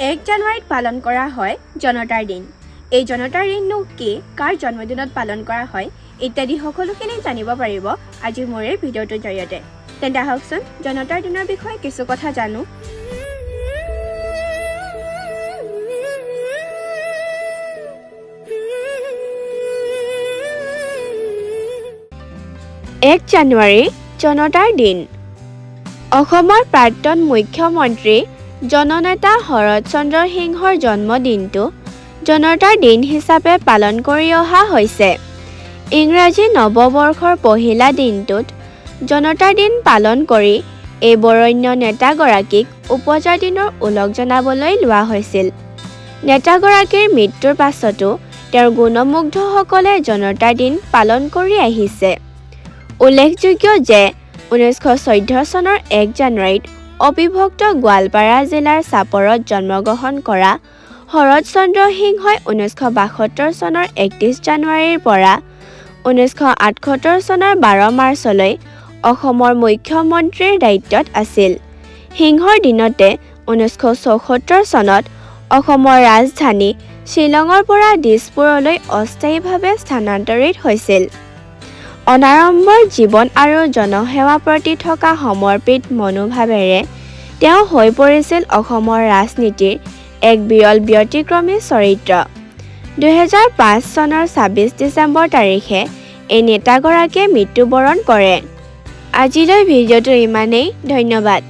1 জানুৱাৰীত পালন কৰা হয় জনতাৰ দিন। এই জনতাৰ দিননো কি, কাৰ জন্মদিনত পালন কৰা হয় ইত্যাদি সকলোখিনি জানিব পাৰিব আজি মোৰ এই ভিডিঅ'টোৰ জৰিয়তে। তেন্তে আহকচোন জনতাৰ দিনৰ বিষয়ে কিছু কথা জানো। 1 জানুৱাৰী জনতাৰ দিন। অসমৰ প্ৰাক্তন মুখ্যমন্ত্ৰী জননেতা শৰৎ চন্দ্ৰ সিংহৰ জন্মদিনটো জনতাৰ দিন হিচাপে পালন কৰি অহা হৈছে। ইংৰাজী নৱবৰ্ষৰ পহিলা দিনটোত জনতাৰ দিন পালন কৰি এই বৰেণ্য নেতাগৰাকীক উপজা দিনৰ ওলগ জনাবলৈ লোৱা হৈছিল। নেতাগৰাকীৰ মৃত্যুৰ পাছতো তেওঁৰ গুণমুগ্ধসকলে জনতাৰ দিন পালন কৰি আহিছে। উল্লেখযোগ্য যে 1914 চনৰ 1 জানুৱাৰীত অবিভক্ত গোৱালপাৰা জিলাৰ চাপৰত জন্মগ্ৰহণ কৰা শৰৎ চন্দ্ৰ সিংহই 1972 চনৰ 31 জানুৱাৰীৰ পৰা 1978 চনৰ 12 মাৰ্চলৈ অসমৰ মুখ্যমন্ত্ৰীৰ দায়িত্বত আছিল। সিংহৰ দিনতে 1974 চনত অসমৰ ৰাজধানী শ্বিলঙৰ পৰা দিছপুৰলৈ অস্থায়ীভাৱে স্থানান্তৰিত হৈছিল। অনাড়ম্বৰ জীৱন আৰু জনসেৱাৰ প্ৰতি থকা সমৰ্পিত মনোভাৱেৰে তেওঁ হৈ পৰিছিল অসমৰ ৰাজনীতিৰ এক বিৰল ব্যতিক্ৰমী চৰিত্ৰ। 2005 চনৰ 26 ডিচেম্বৰ তাৰিখে এই নেতাগৰাকীয়ে মৃত্যুবৰণ কৰে। আজিলৈ ভিডিঅ'টো ইমানেই। ধন্যবাদ।